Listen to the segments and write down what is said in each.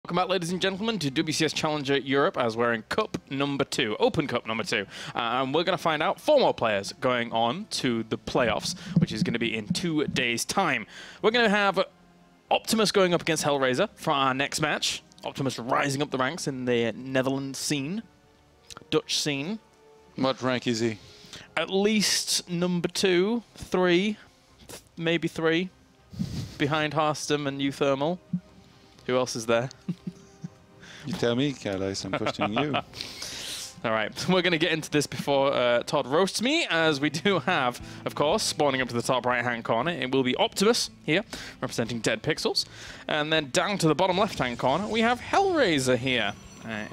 Welcome back, ladies and gentlemen, to WCS Challenger Europe as we're in Cup number 2, Open Cup number 2. And we're going to find out 4 more players going on to the playoffs, which is going to be in 2 days' time. We're going to have Optimus going up against HellRaiseR for our next match. Optimus rising up the ranks in the Netherlands scene, Dutch scene. What rank is he? At least number 2, 3, maybe 3, behind Harstem and Uthermal. Who else is there? You tell me, Carlos. I'm questioning you. All right, we're going to get into this before Todd roasts me, as we do have, of course, spawning up to the top right-hand corner. It will be Optimus here, representing Dead Pixels. And then down to the bottom left-hand corner, we have HellRaiseR here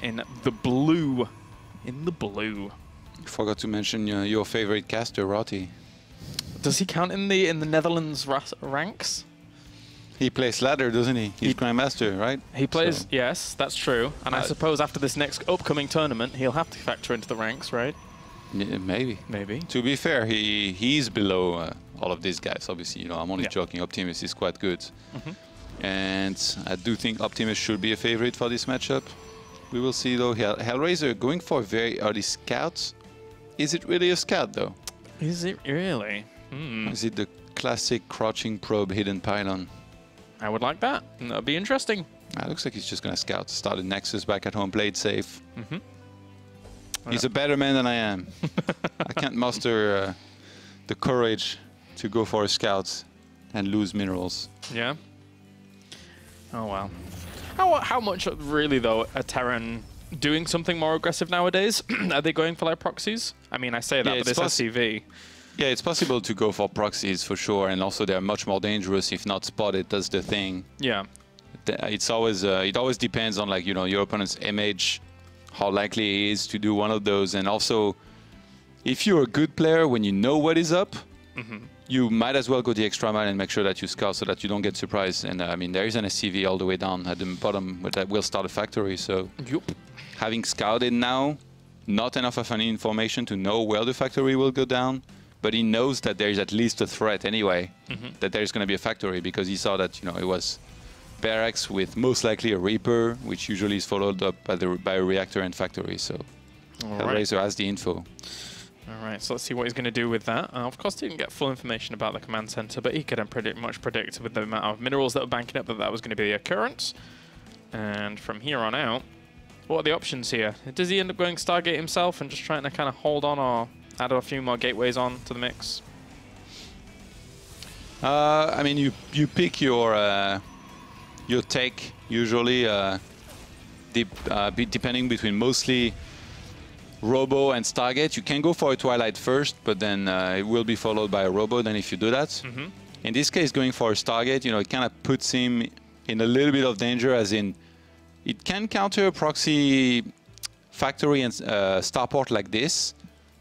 in the blue. In the blue. You forgot to mention your favorite caster, Rotty. Does he count in the Netherlands ranks? He plays ladder, doesn't he? He's Grandmaster, right? He plays, so. yes, that's true. And I suppose after this next upcoming tournament, he'll have to factor into the ranks, right? Yeah, maybe. Maybe. To be fair, he's below all of these guys, obviously. You know, I'm only joking. Optimus is quite good. And I do think Optimus should be a favorite for this matchup. We will see, though. HellRaiseR going for a very early scout. Is it really a scout, though? Is it really? Is it the classic crouching probe hidden pylon? I would like that. That would be interesting. It looks like he's just going to scout. Started Nexus back at home, played safe. He's a better man than I am. I can't muster the courage to go for a scout and lose minerals. Yeah. Oh, well. How much, really, though, are Terran doing something more aggressive nowadays? Are they going for, like, proxies? I mean, I say that, but it's SCV. Yeah, it's possible to go for proxies for sure, and also they're much more dangerous if not spotted. That's the thing. Yeah. It's always it always depends on, like, you know, your opponent's image, how likely he is to do one of those, and also if you're a good player, when you know what is up, you might as well go the extra mile and make sure that you scout so that you don't get surprised. And I mean, there is an SCV all the way down at the bottom that will start a factory. So having scouted now, not enough of any information to know where the factory will go down. But he knows that there is at least a threat anyway, that there's going to be a factory, because he saw that, you know, it was barracks with most likely a Reaper, which usually is followed up by a reactor and factory. So HellRaiseR has the info. All right, so let's see what he's going to do with that. Of course, he didn't get full information about the command center, but he could pretty much predict with the amount of minerals that were banking up that was going to be the occurrence. And from here on out, what are the options here? Does he end up going Stargate himself and just trying to kind of hold on, or add a few more gateways on to the mix? I mean, you pick your take usually, depending between mostly Robo and Stargate. You can go for a Twilight first, but then it will be followed by a Robo. Then if you do that, in this case, going for a Stargate, you know, it kind of puts him in a little bit of danger, as in it can counter a proxy factory and starport like this.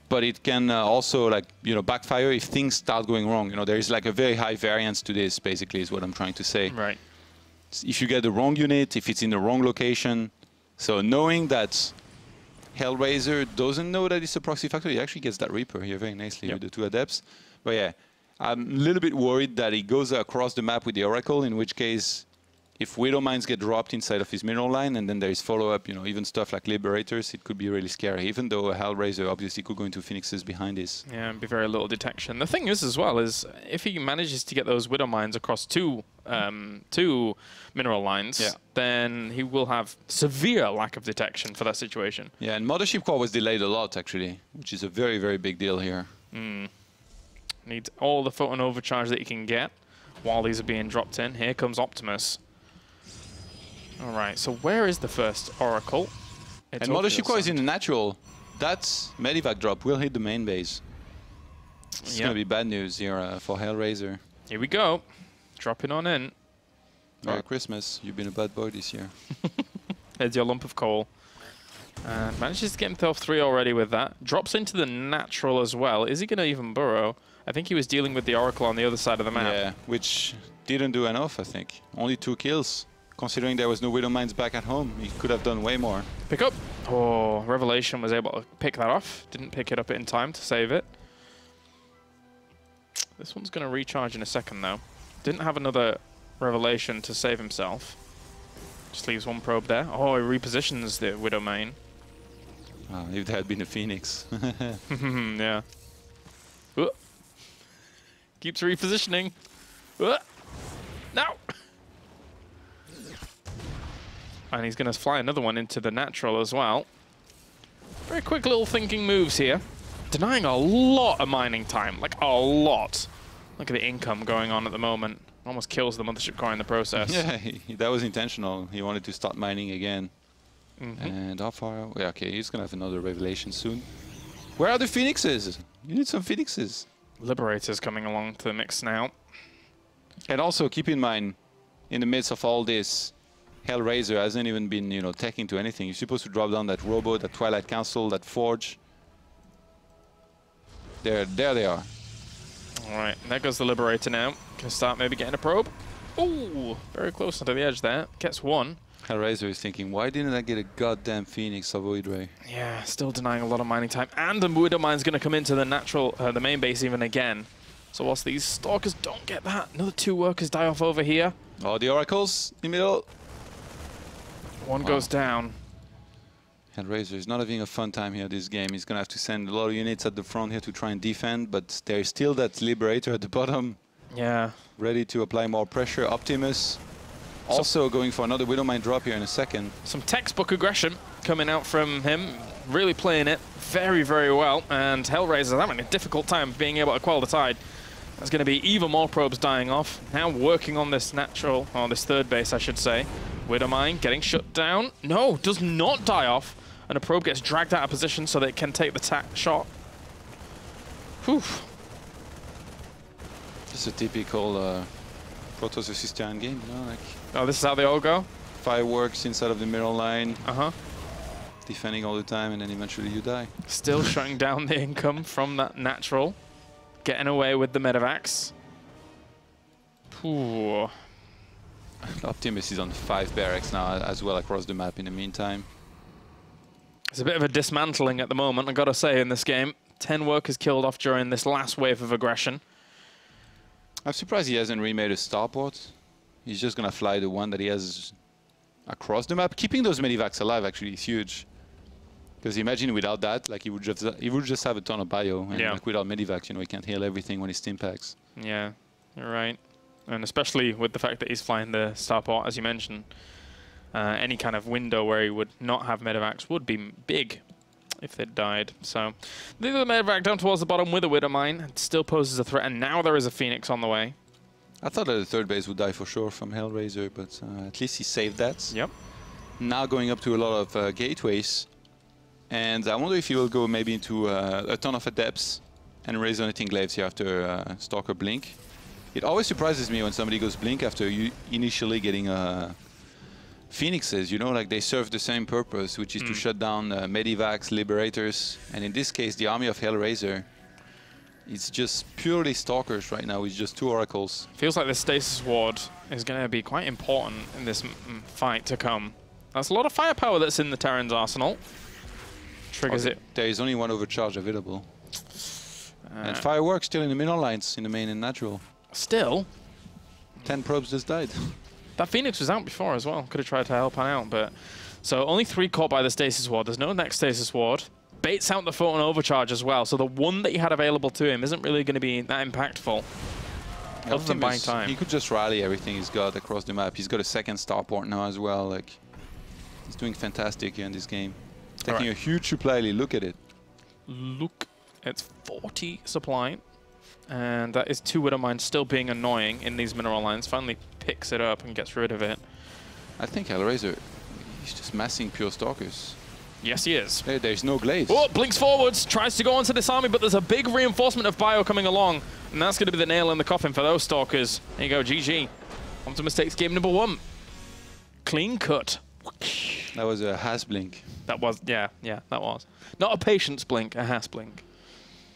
But it can also, like, you know, backfire if things start going wrong. You know, there is like a very high variance to this, basically, is what I'm trying to say. Right. If you get the wrong unit, if it's in the wrong location. So knowing that HellRaiseR doesn't know that it's a proxy factory, he actually gets that Reaper here very nicely with the 2 Adepts. But yeah, I'm a little bit worried that he goes across the map with the Oracle, in which case, if Widow Mines get dropped inside of his mineral line, and then there is follow-up, you know, even stuff like Liberators, it could be really scary, even though HellRaiseR obviously could go into Phoenixes behind this. Yeah, and be very little detection. The thing is, as well, is if he manages to get those Widow Mines across two mineral lines, then he will have severe lack of detection for that situation. Yeah, and Mothership Core was delayed a lot, actually, which is a very, very big deal here. Needs all the photon overcharge that he can get while these are being dropped in. Here comes Optimus. All right, so where is the first Oracle? And Mothership Core is in the natural. That Medivac drop will hit the main base. It's going to be bad news here for HellRaiseR. Here we go. Dropping on in. Merry Christmas. You've been a bad boy this year. There's your lump of coal. Manages to get himself 3 already with that. Drops into the natural as well. Is he going to even burrow? I think he was dealing with the Oracle on the other side of the map. Yeah, which didn't do enough, I think. Only 2 kills. Considering there was no Widow Mines back at home, he could have done way more. Pick up. Oh, Revelation was able to pick that off. Didn't pick it up in time to save it. This one's going to recharge in a second, though. Didn't have another Revelation to save himself. Just leaves one probe there. Oh, he repositions the Widow main. If there had been a Phoenix. Yeah. Keeps repositioning. No! And he's going to fly another one into the natural as well. Very quick little thinking moves here. Denying a lot of mining time, like a lot. Look at the income going on at the moment. Almost kills the mothership core in the process. Yeah, that was intentional. He wanted to start mining again. And how far? Yeah, okay, he's going to have another revelation soon. Where are the Phoenixes? You need some Phoenixes. Liberator's coming along to the mix now. And also keep in mind, in the midst of all this, HellRaiseR hasn't even been, you know, teching to anything. You're supposed to drop down that Robo, that Twilight Council, that Forge. There they are. All right, there goes the Liberator now. Can start maybe getting a probe. Ooh, very close onto the edge there. Gets one. HellRaiseR is thinking, why didn't I get a goddamn Phoenix of Void Ray? Yeah, still denying a lot of mining time. And the Widow Mine's going to come into the natural, the main base even again. So whilst these Stalkers don't get that, another 2 workers die off over here. Oh, the Oracles in the middle. One goes down. HellRaiseR is not having a fun time here this game. He's going to have to send a lot of units at the front here to try and defend, but there's still that Liberator at the bottom. Yeah. Ready to apply more pressure. Optimus also going for another Widow Mine drop here in a second. Some textbook aggression coming out from him. Really playing it very, very well. And HellRaiseR's having a difficult time being able to quell the tide. There's going to be even more probes dying off. Now working on this natural, or this third base, I should say. Widow Mine getting shut down. No, does not die off. And a probe gets dragged out of position so that it can take the shot. Whew. Just a typical Protoss vs. Giant game, you know, like... Oh, this is how they all go? Fireworks inside of the middle line. Uh-huh. Defending all the time, and then eventually you die. Still shutting down the income from that natural. Getting away with the medevacs. Ooh. Optimus is on 5 barracks now as well across the map in the meantime. It's a bit of a dismantling at the moment, I gotta say, in this game. 10 workers killed off during this last wave of aggression. I'm surprised he hasn't remade a starport. He's just gonna fly the one that he has across the map. Keeping those medivacs alive actually is huge. Because imagine without that, like he would just have a ton of bio, and like without medivacs, you know, he can't heal everything when he stim packs. Yeah, you're right. And especially with the fact that he's flying the starport, as you mentioned, any kind of window where he would not have medevacs would be big if they'd died. So the other medevac down towards the bottom with a Widow Mine. It still poses a threat, and now there is a Phoenix on the way. I thought that the third base would die for sure from HellRaiseR, but at least he saved that. Yep. Now going up to a lot of gateways. And I wonder if he will go maybe into a ton of adepts and resonating glaives here after Stalker Blink. It always surprises me when somebody goes Blink after you initially getting Phoenixes, you know, like they serve the same purpose, which is to shut down Medivacs, Liberators, and in this case the army of HellRaiseR. It's just purely Stalkers right now with just 2 Oracles. Feels like the Stasis Ward is going to be quite important in this fight to come. That's a lot of firepower that's in the Terran's arsenal. Triggers it. There is only 1 overcharge available. And fireworks still in the middle lines, in the main and natural. Still? 10 probes just died. That Phoenix was out before as well. Could have tried to help out, but... So only 3 caught by the Stasis Ward. There's no next Stasis Ward. Baits out the photon overcharge as well, so the one that he had available to him isn't really going to be that impactful. Other than buying time. He could just rally everything he's got across the map. He's got a second starport now as well. Like, he's doing fantastic here in this game. Taking a huge supply lead. Look at it. Look, it's 40 supply. And that is 2 Widow Mines still being annoying in these mineral lines. Finally picks it up and gets rid of it. I think HellRaiseR, he's just massing pure Stalkers. Yes, he is. Hey, there's no glaives. Oh, blinks forwards, tries to go onto this army, but there's a big reinforcement of bio coming along. And that's going to be the nail in the coffin for those Stalkers. There you go, GG. Optimus takes game number 1. Clean cut. That was a has blink. That was, yeah, that was. Not a patience blink, a has blink.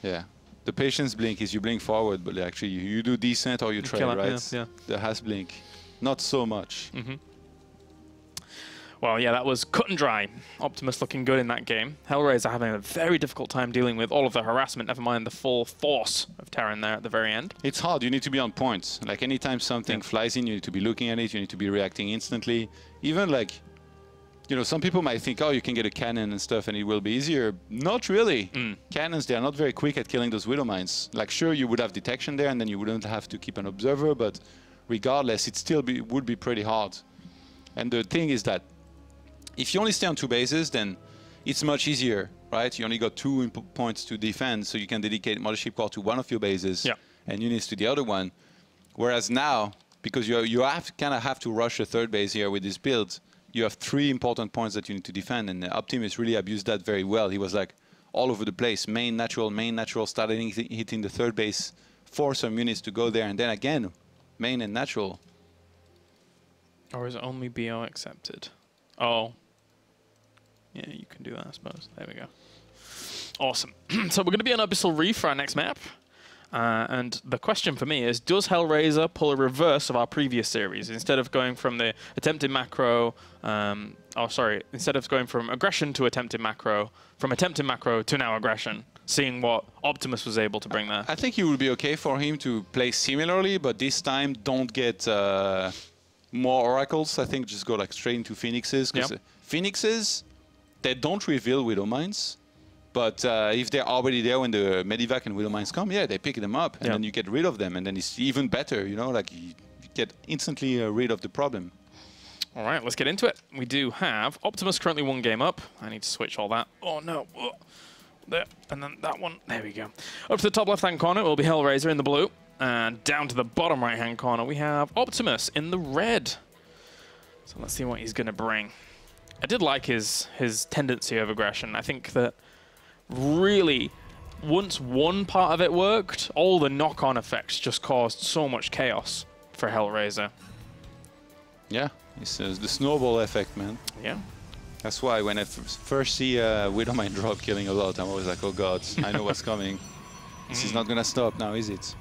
Yeah. The patience blink is you blink forward, but actually you do decent or you try, right? Yeah. The has blink, not so much. Well, yeah, that was cut and dry. Optimus looking good in that game. HellRaiseR having a very difficult time dealing with all of the harassment, never mind the full force of Terran there at the very end. It's hard. You need to be on point. Like, anytime something flies in, you need to be looking at it. You need to be reacting instantly. Even, like, you know, some people might think, oh, you can get a cannon and stuff and it will be easier. Not really. Cannons, they are not very quick at killing those Widow Mines. Like, sure, you would have detection there and then you wouldn't have to keep an observer, but regardless, it still would be pretty hard. And the thing is that if you only stay on 2 bases, then it's much easier, right? You only got 2 points to defend, so you can dedicate Mothership Core to one of your bases and units to the other one. Whereas now, because you kind of have to rush a 3rd base here with this build, you have 3 important points that you need to defend, and Optimus really abused that very well. He was like all over the place, main, natural, started hitting the 3rd base, force some units to go there, and then again, main and natural. Or is it only BO accepted? Oh. Yeah, you can do that, I suppose. There we go. Awesome. So we're going to be on Abyssal Reef for our next map. And the question for me is, does HellRaiseR pull a reverse of our previous series? Instead of going from the attempted macro, instead of going from aggression to attempted macro, from attempted macro to now aggression, seeing what Optimus was able to bring there. I think it would be okay for him to play similarly, but this time don't get more oracles. I think just go like straight into Phoenixes, because Phoenixes, they don't reveal Widow Mines, but if they're already there when the Medivac and Widow Mines come, they pick them up, and then you get rid of them, and then it's even better, you know, like you get instantly rid of the problem. All right, let's get into it. We do have Optimus currently 1 game up. I need to switch all that. Oh, no. There, and then that one. There we go. Up to the top left-hand corner will be HellRaiseR in the blue, and down to the bottom right-hand corner we have Optimus in the red. So let's see what he's going to bring. I did like his tendency of aggression. I think that really, once one part of it worked, all the knock-on effects just caused so much chaos for HellRaiseR. Yeah, it's the snowball effect, man. Yeah. That's why when I first see Widow Mine drop killing a lot, I'm always like, oh god, I know what's coming. This is not going to stop now, is it?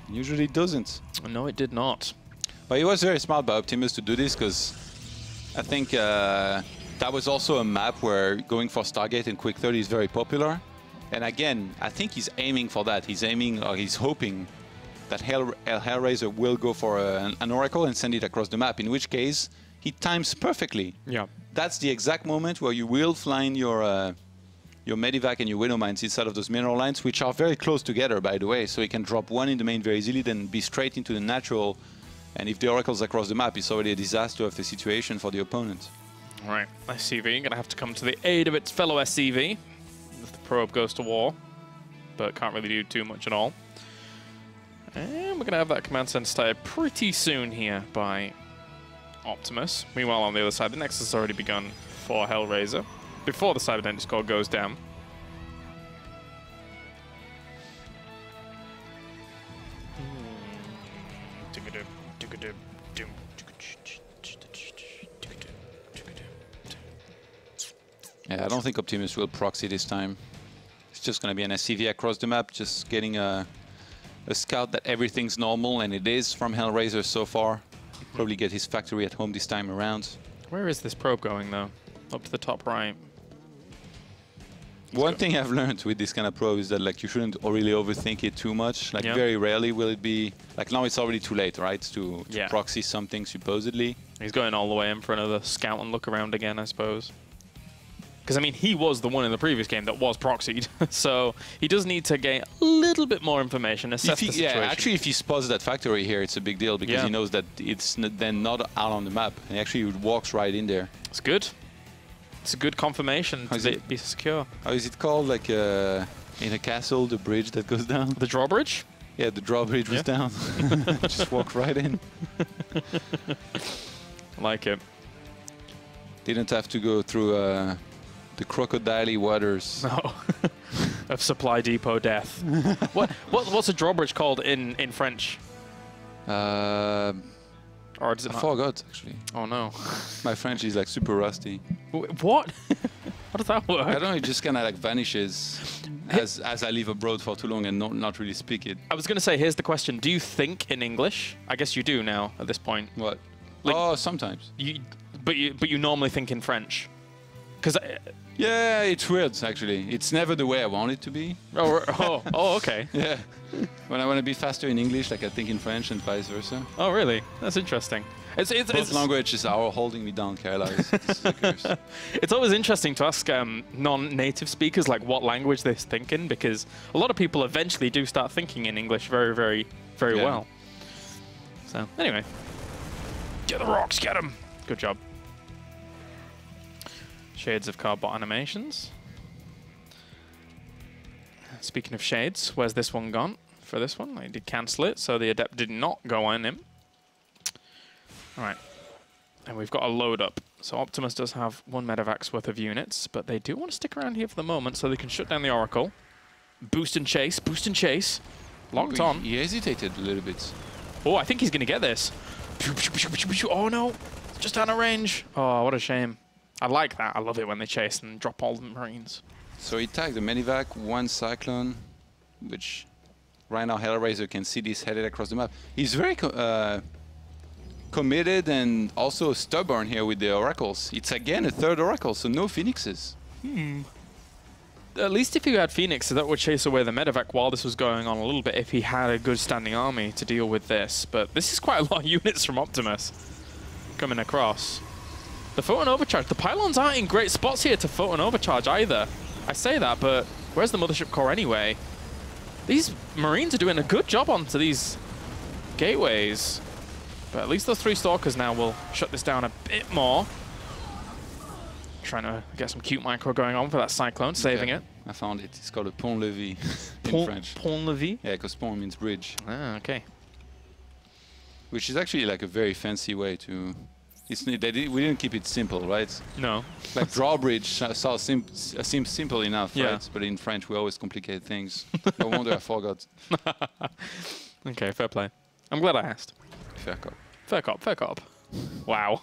Usually it doesn't. No, it did not. But it was very smart by Optimus to do this, because I think that was also a map where going for Stargate and Quick 30 is very popular. And again, I think he's aiming for that. He's aiming, or he's hoping that HellRaiseR will go for an Oracle and send it across the map, in which case he times perfectly. Yeah. That's the exact moment where you will find your Medivac and your Widow Mines inside of those mineral lines, which are very close together, by the way. So he can drop one in the main very easily, then be straight into the natural. And if the Oracle's across the map, it's already a disaster of the situation for the opponent. All right, SCV going to have to come to the aid of its fellow SCV if the probe goes to war, but can't really do too much at all. And we're going to have that command center started pretty soon here by Optimus. Meanwhile, on the other side, the Nexus has already begun for HellRaiseR before the Cyber Dentist Core goes down. Yeah, I don't think Optimus will proxy this time. It's just going to be an SCV across the map, just getting a scout that everything's normal, and it is from HellRaiseR so far. Probably get his factory at home this time around. Where is this probe going, though? Up to the top right. One thing I've learned with this kind of probe is that like you shouldn't really overthink it too much. Like very rarely will it be like now it's already too late, right? To proxy something supposedly. He's going all the way in for another scout and look around again, I suppose. Because, I mean, he was the one in the previous game that was proxied, so he does need to gain a little bit more information, assess the situation. Yeah, actually, if he spots that factory here, it's a big deal, because he knows that it's then not out on the map, and actually walks right in there. It's good. It's a good confirmation to be secure. How is it called? Like in a castle, the bridge that goes down? The drawbridge? Yeah, the drawbridge was down. Just walk right in. Like it. Didn't have to go through the crocodile waters. No. Of Supply Depot death. What's a drawbridge called in French? Or does it I forgot, actually. Oh, no. My French is like super rusty. What? How does that work? I don't know, it just kind of like vanishes as I live abroad for too long and not really speak it. I was going to say, here's the question. Do you think in English? I guess you do now at this point. What? Like, oh, sometimes. But you normally think in French, because yeah, it's weird actually. It's never the way I want it to be. Oh, okay. Yeah, when I want to be faster in English, like I think in French and vice versa. Oh, really? That's interesting. Both languages are holding me down, Kayla. This is a curse. It's always interesting to ask non-native speakers like what language they're thinking, because a lot of people eventually do start thinking in English very, very, very well. So anyway, get the rocks, get them. Good job. Shades of Cardbot animations. Speaking of shades, where's this one gone? For this one, I did cancel it, so the Adept did not go on him. All right, and we've got a load up. So Optimus does have 1 medevac's worth of units, but they do want to stick around here for the moment so they can shut down the Oracle. Boost and chase, boost and chase. Locked on. He hesitated a little bit. Oh, I think he's going to get this. Oh, no. Just out of range. Oh, what a shame. I like that. I love it when they chase and drop all the Marines. So he tagged the Medivac, 1 Cyclone, which right now HellRaiseR can see this headed across the map. He's very committed and also stubborn here with the Oracles. It's again a 3rd Oracle, so no Phoenixes. At least if you had Phoenixes, that would chase away the Medevac while this was going on a little bit if he had a good standing army to deal with this. But this is quite a lot of units from Optimus coming across. The Photon Overcharge. The pylons aren't in great spots here to Photon Overcharge either. I say that, but where's the Mothership Core anyway? These Marines are doing a good job onto these gateways. But at least those 3 Stalkers now will shut this down a bit more. Trying to get some cute micro going on for that Cyclone, saving it. I found it. It's called a pont-levis in French. Pont-levis? Yeah, because pont means bridge. Ah, okay. Which is actually like a very fancy way to... we didn't keep it simple, right? No. Like drawbridge seems simple enough, right? But in French, we always complicate things. No wonder I forgot. Okay, fair play. I'm glad I asked. Fair cop. Fair cop, fair cop. Wow.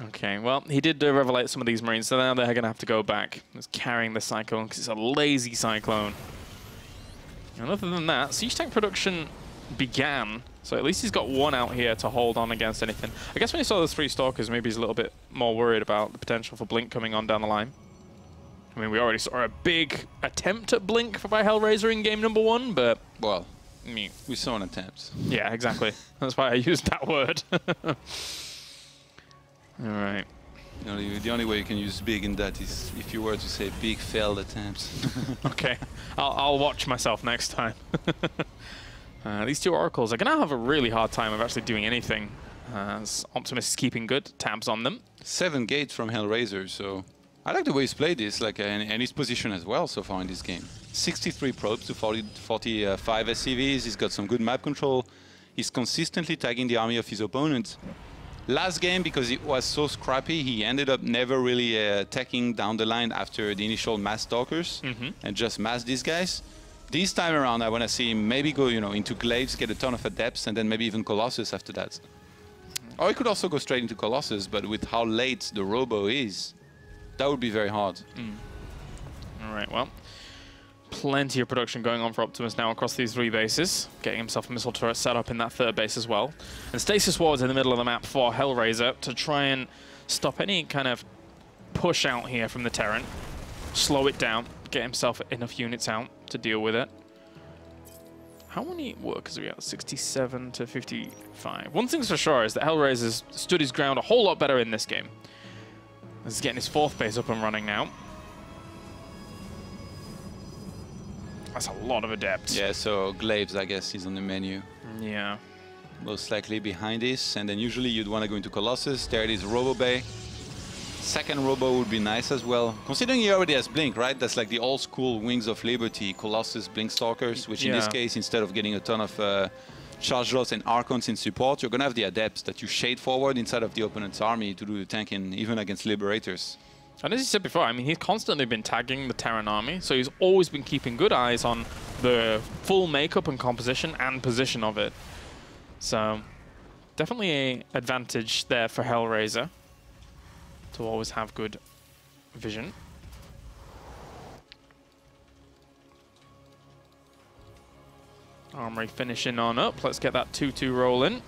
Okay, well, he did revelate some of these Marines, so now they're going to have to go back. He's carrying the Cyclone because it's a lazy Cyclone. And other than that, siege tank production began, so at least he's got 1 out here to hold on against anything. I guess when he saw those 3 Stalkers, maybe he's a little bit more worried about the potential for Blink coming on down the line. I mean, we already saw a big attempt at Blink by HellRaiseR in game number 1, but... Well, we saw an attempt. Yeah, exactly. That's why I used that word. All right. The only way you can use big in that is if you were to say big failed attempt. Okay, I'll watch myself next time. These 2 Oracles are going to have a really hard time of actually doing anything, as Optimus is keeping good tabs on them. 7 gates from HellRaiseR, so I like the way he's played this, like, and his position as well so far in this game. 63 probes to 45 SCVs. He's got some good map control. He's consistently tagging the army of his opponent. Last game, because it was so scrappy, he ended up never really attacking down the line after the initial mass Stalkers and just mass these guys. This time around, I want to see him maybe go, into Glaives, get a ton of Adepts, and then maybe even Colossus after that. Or he could also go straight into Colossus, but with how late the Robo is, that would be very hard. All right, well, plenty of production going on for Optimus now across these 3 bases, getting himself a missile turret set up in that 3rd base as well. And Stasis Ward's in the middle of the map for HellRaiseR to try and stop any kind of push out here from the Terran, slow it down, get himself enough units out to deal with it. How many workers are we at? 67 to 55. One thing's for sure is that HellRaiseR's stood his ground a whole lot better in this game. He's getting his 4th base up and running now. That's a lot of Adepts. Yeah, so Glaives, I guess, is on the menu. Yeah. Most likely behind this, and then usually you'd want to go into Colossus. There it is, Robo Bay. 2nd Robo would be nice as well. Considering he already has Blink, right? That's like the old school Wings of Liberty, Colossus, Blink Stalkers, which in this case, instead of getting a ton of Charge Lots and Archons in support, you're going to have the Adepts that you shade forward inside of the opponent's army to do the tanking, even against Liberators. And as you said before, I mean, he's constantly been tagging the Terran army, so he's always been keeping good eyes on the full makeup and composition and position of it. So, definitely an advantage there for HellRaiseR to always have good vision. Armory finishing on up. Let's get that 2-2 rolling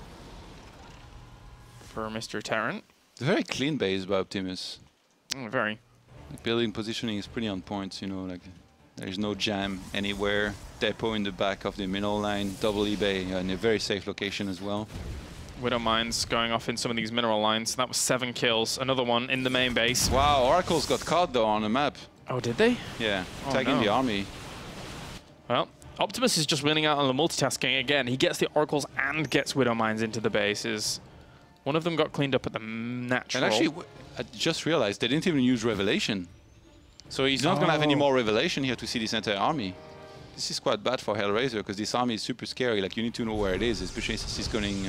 for Mr. Terran. It's a very clean base by Optimus. Very. The building positioning is pretty on point, you know, like there's no jam anywhere. Depot in the back of the mineral line, double eBay in a very safe location as well. Widow mines going off in some of these mineral lines. That was 7 kills. Another one in the main base. Wow, Oracles got caught though on the map. Oh, did they? Yeah, Oh, tagging no. the army. Well, Optimus is just winning out on the multitasking again. He gets the Oracles and gets Widow mines into the bases. One of them got cleaned up at the natural. And actually, I just realized they didn't even use Revelation. So he's not going to have any more Revelation here to see this entire army. This is quite bad for HellRaiseR because this army is super scary. Like, you need to know where it is, especially since he's going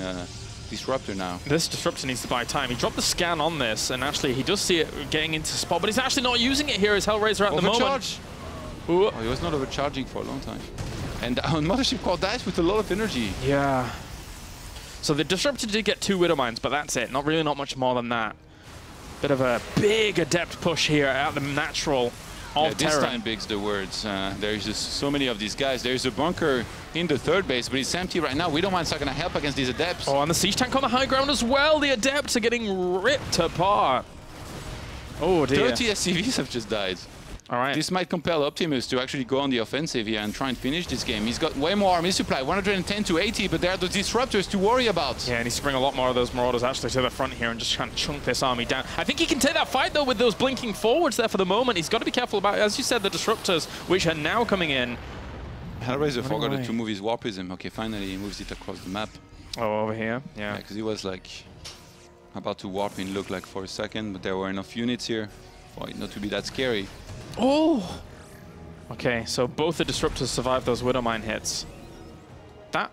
Disruptor now. This Disruptor needs to buy time. He dropped the scan on this, and actually he does see it getting into spot, but he's actually not using it here as HellRaiseR at the moment. Ooh. Oh, he was not overcharging for a long time. And Mothership Core dies with a lot of energy. Yeah. So the Disruptor did get 2 Widow mines, but that's it. Not much more than that. Bit of a big Adept push here at the natural. Yeah, this time big's the words. There's just so many of these guys. There's a bunker in the 3rd base, but it's empty right now. Widow mine's not going to help against these Adepts. Oh, and the Siege Tank on the high ground as well. The Adepts are getting ripped apart. Oh, dear. 30 SCVs have just died. All right. This might compel Optimus to actually go on the offensive here and try and finish this game. He's got way more army supply, 110 to 80, but there are the Disruptors to worry about. Yeah, he needs to bring a lot more of those Marauders actually to the front here and just try and chunk this army down. I think he can take that fight, though, with those blinking forwards there for the moment. He's got to be careful about, as you said, the Disruptors, which are now coming in. HellRaiseR forgot to move his War Prism. Okay, finally he moves it across the map. Oh, over here? Yeah. Because he was, like, about to warp in, look like, for a second, but there were enough units here for it not to be that scary. Oh! Okay, so both the Disruptors survived those Widow mine hits. That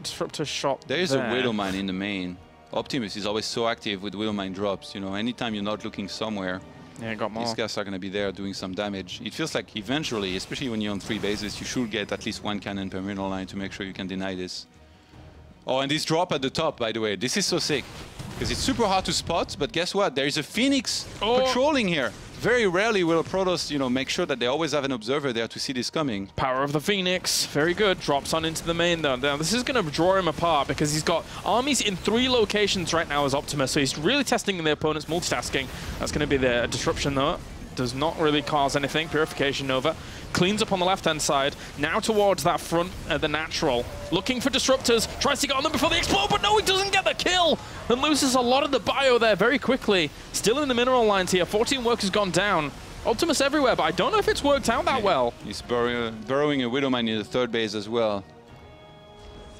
Disruptor shot there is a Widow mine in the main. Optimus is always so active with Widow mine drops. You know, anytime you're not looking somewhere, yeah, got more. These guys are going to be there doing some damage. It feels like eventually, especially when you're on 3 bases, you should get at least 1 cannon per mineral line to make sure you can deny this. Oh, and this drop at the top, by the way, this is so sick. Because it's super hard to spot, but guess what? There is a Phoenix patrolling here. Very rarely will Protoss, you know, make sure that they always have an observer there to see this coming. Power of the Phoenix, very good. Drops on into the main though. Now this is going to draw him apart because he's got armies in 3 locations right now as Optimus, so he's really testing the opponent's multitasking. That's going to be the disruption though. Does not really cause anything. Purification Nova. Cleans up on the left-hand side. Now towards that front, the natural. Looking for disruptors. Tries to get on them before they explode, but no, he doesn't get the kill. And loses a lot of the bio there very quickly. Still in the mineral lines here. 14 workers gone down. Optimus everywhere, but I don't know if it's worked out that well. He's burrowing a Widow mine in the 3rd base as well.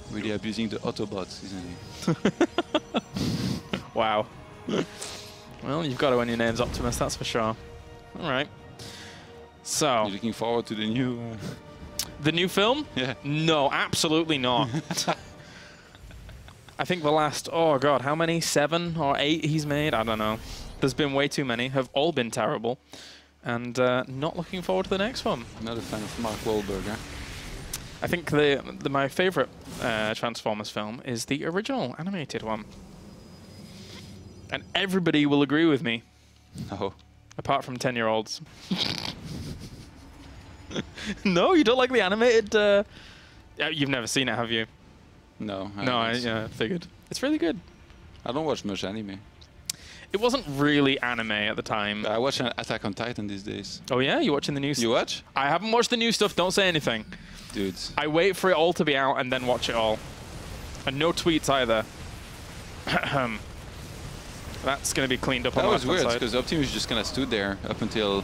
Really abusing the Autobots, isn't he? Wow. Well, you've got to win your names, Optimus, that's for sure. All right. So. You're looking forward to the new... The new film? Yeah. No, absolutely not. I think the last, oh God, how many? 7 or 8 he's made? I don't know. There's been way too many. Have all been terrible. And not looking forward to the next one. Not a fan of Mark Wahlberg, huh? I think my favorite Transformers film is the original animated one. And everybody will agree with me. No. Apart from 10-year-olds. No, you don't like the animated? You've never seen it, have you? No. I figured. It's really good. I don't watch much anime. It wasn't really anime at the time. I watch Attack on Titan these days. Oh yeah? You watching the new stuff? You watch? I haven't watched the new stuff. Don't say anything. Dudes. I wait for it all to be out and then watch it all. And no tweets either. That's going to be cleaned up on the left side. That was weird, because Optimus just kind of stood there up until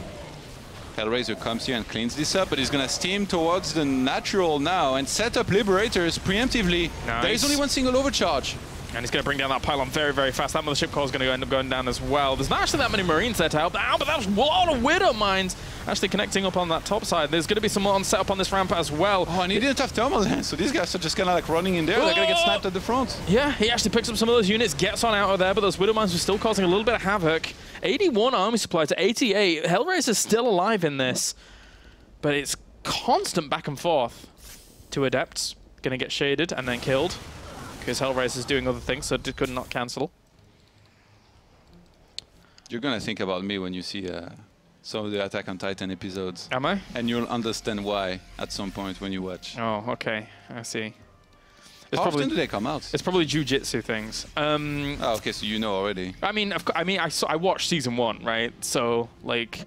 HellRaiseR comes here and cleans this up, but he's going to steam towards the natural now and set up Liberators preemptively. Nice. There is only 1 single overcharge. And he's going to bring down that pylon very, very fast. That mothership core is going to end up going down as well. There's not actually that many Marines there to help out, but that's a lot of Widow mines actually connecting up on that top side. There's going to be some on set up on this ramp as well. Oh, and he didn't have thermal lens, so these guys are just kind of like running in there. They're going to get sniped at the front. Yeah, he actually picks up some of those units, gets on out of there, but those Widow mines were still causing a little bit of havoc. 81 army supply to 88. HellRaiseR is still alive in this, but it's constant back and forth. 2 Adepts going to get shaded and then killed, because HellRaiseR is doing other things, so it could not cancel. You're going to think about me when you see some of the Attack on Titan episodes. Am I? And you'll understand why at some point when you watch. Oh, okay. I see. How often do they come out? It's probably jiu-jitsu things. Oh, okay, so you know already. I mean, I watched season 1, right? So like,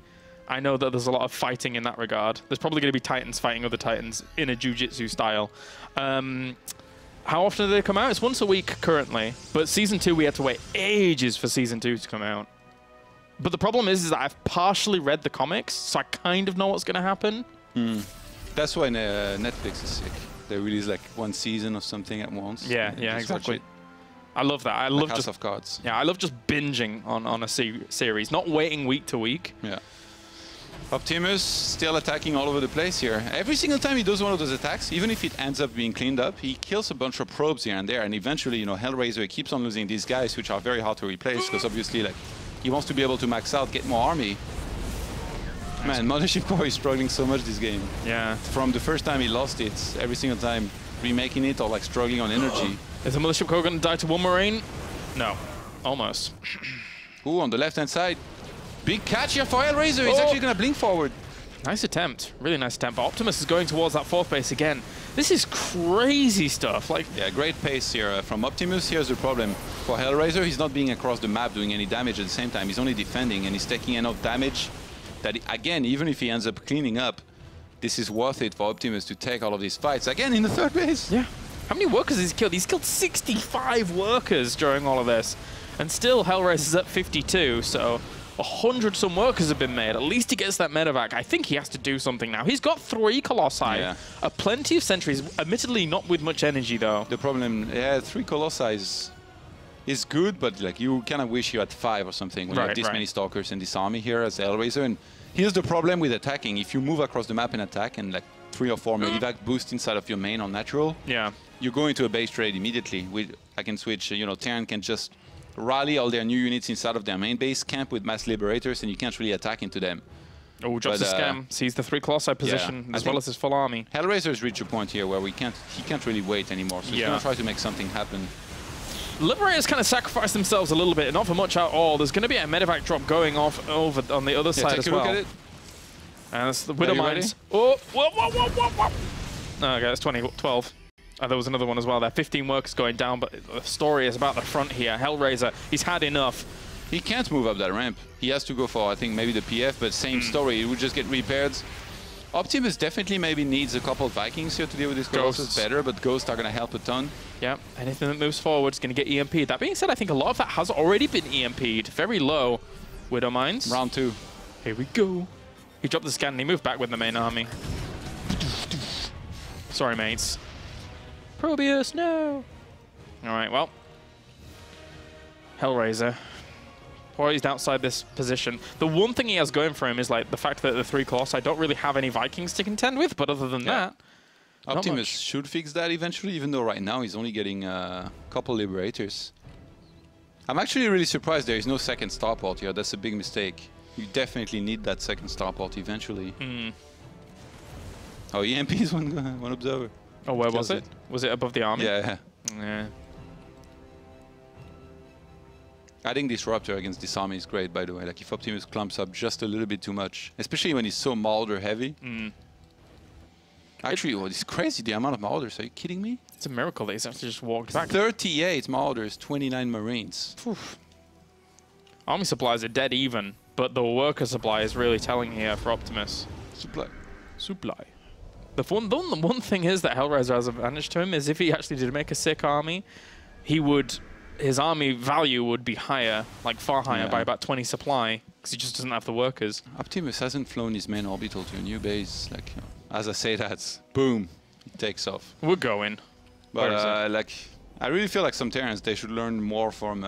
I know that there's a lot of fighting in that regard. There's probably going to be Titans fighting other Titans in a jiu-jitsu style. How often do they come out? It's once a week currently, but season 2 we had to wait ages for season 2 to come out. But the problem is that I've partially read the comics, so I kind of know what's going to happen. That's why Netflix is sick. They release like one season of something at once. Yeah, yeah, exactly. I love that. I love House just of Cards. Yeah, I love just binging on a series, not waiting week to week. Yeah. Optimus still attacking all over the place here. Every single time he does one of those attacks, even if it ends up being cleaned up, he kills a bunch of probes here and there, and eventually, you know, HellRaiseR keeps on losing these guys, which are very hard to replace, because obviously, like, he wants to be able to max out, get more army. Man, Mothership Core is struggling so much this game. Yeah. From the first time he lost it, every single time remaking it or like struggling on energy. Is the Mothership Core going to die to one Marine? No. Almost. Ooh, on the left-hand side. Big catch here for HellRaiseR. He's actually going to blink forward. Nice attempt. Really nice attempt. But Optimus is going towards that 4th base again. This is crazy stuff. Like, yeah, great pace here from Optimus. Here's the problem. For HellRaiseR, he's not being across the map doing any damage at the same time. He's only defending, and he's taking enough damage that, again, even if he ends up cleaning up, this is worth it for Optimus to take all of these fights. Again, in the 3rd base. Yeah. How many workers has he killed? He's killed 65 workers during all of this. And still, HellRaiseR is at 52, so 100-some workers have been made. At least he gets that medevac. I think he has to do something now. He's got 3 Colossi. Yeah. Plenty of sentries, admittedly not with much energy, though. The problem, yeah, 3 Colossi is good, but like you kind of wish you had 5 or something when you have this many Stalkers in this army here as HellRaiseR. And here's the problem with attacking. If you move across the map and attack and like 3 or 4 medevac boost inside of your main on natural, you go into a base trade immediately. I can switch, you know, Terran can just rally all their new units inside of their main base, camp with mass liberators, and you can't really attack into them. Oh, just a scam. Sees the 3 Colossi position as well as his full army. HellRaiseR's reached a point here where he can't really wait anymore, so he's going to try to make something happen. Liberators kind of sacrifice themselves a little bit, not for much at all. There's going to be a medevac drop going off over on the other side as well. Take a look at it. And that's the Widow Mines. Oh, whoa, whoa, whoa, whoa, whoa. Okay, that's 12. There was another one as well there. 15 workers going down, but the story is about the front here. HellRaiseR, he's had enough. He can't move up that ramp. He has to go for, I think, maybe the PF, but same story. It would just get repaired. Optimus definitely maybe needs a couple of Vikings here to deal with this Colossus better, but Ghosts are going to help a ton. Yeah, anything that moves forward is going to get EMP'd. That being said, I think a lot of that has already been EMP'd. Very low. Widow Mines. Round 2. Here we go. He dropped the scan and he moved back with the main army. Sorry, mates. Probius, no! Alright, well. HellRaiseR. Poised outside this position. The one thing he has going for him is like the fact that the 3 Colossi don't really have any Vikings to contend with, but other than that, Optimus should fix that eventually, even though right now he's only getting a couple Liberators. I'm actually really surprised there is no second starport here. That's a big mistake. You definitely need that second starport eventually. Oh, EMP is one observer. Oh, where was it? Was it above the army? Yeah. Yeah. Adding Disruptor against this army is great, by the way. Like, if Optimus clumps up just a little bit too much, especially when he's so Marauder heavy. Actually, it's crazy, the amount of Marauders. Are you kidding me? It's a miracle that he's actually just walked back. 38 Marauders, 29 Marines. Oof. Army supplies are dead even, but the worker supply is really telling here for Optimus. Supply. The one thing is that HellRaiseR has advantage to him is if he actually did make a sick army, his army value would be higher, like far higher by about 20 supply, because he just doesn't have the workers. Optimus hasn't flown his main orbital to a new base. Like, you know, as I say that, boom, it takes off. We're going. But like, I really feel like some Terrans, they should learn more from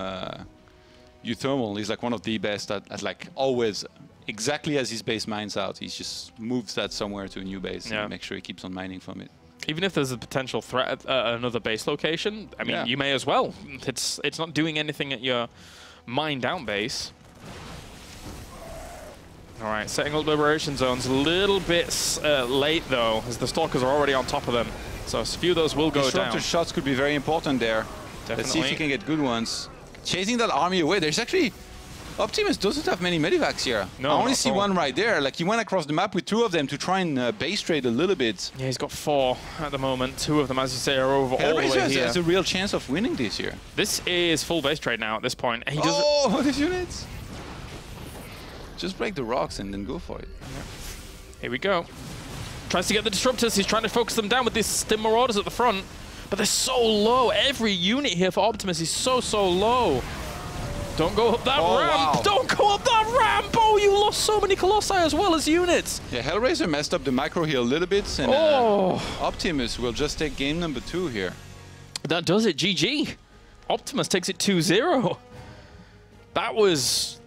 Euthermal. He's like one of the best at like always, exactly as his base mines out, he just moves that somewhere to a new base and make sure he keeps on mining from it. Even if there's a potential threat at another base location, I mean, you may as well. It's not doing anything at your mine down base. All right, setting up liberation zones a little bit late though, as the Stalkers are already on top of them. So a few of those will go down. Disruptor shots could be very important there. Definitely. Let's see if he can get good ones. Chasing that army away. There's actually Optimus doesn't have many medivacs here. No, I only see one right there. Like, he went across the map with 2 of them to try and base trade a little bit. Yeah, he's got 4 at the moment. 2 of them, as you say, are over all the way here. Has a real chance of winning this year. This is full base trade now at this point. He doesn't. Oh, these units! Just break the rocks and then go for it. Here we go. Tries to get the disruptors. He's trying to focus them down with these Stim Marauders at the front. But they're so low. Every unit here for Optimus is so low. Don't go up that ramp. Wow. Don't go up that ramp. Oh, you lost so many Colossi as well as units. Yeah, HellRaiseR messed up the micro here a little bit. And Optimus will just take game number 2 here. That does it. GG. Optimus takes it 2-0. That was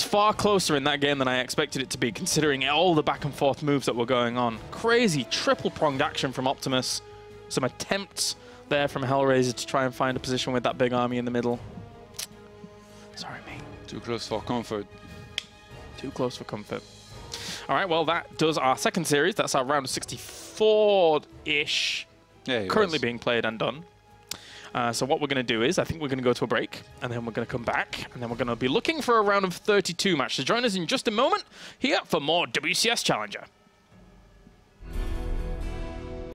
far closer in that game than I expected it to be, considering all the back and forth moves that were going on. Crazy triple-pronged action from Optimus. Some attempts there from HellRaiseR to try and find a position with that big army in the middle. Sorry, mate. Too close for comfort. Too close for comfort. All right, well, that does our second series. That's our round of 64-ish. Yeah, currently being played and done. So what we're going to do is, I think we're going to go to a break, and then we're going to come back, and then we're going to be looking for a round of 32 match. So join us in just a moment here for more WCS Challenger.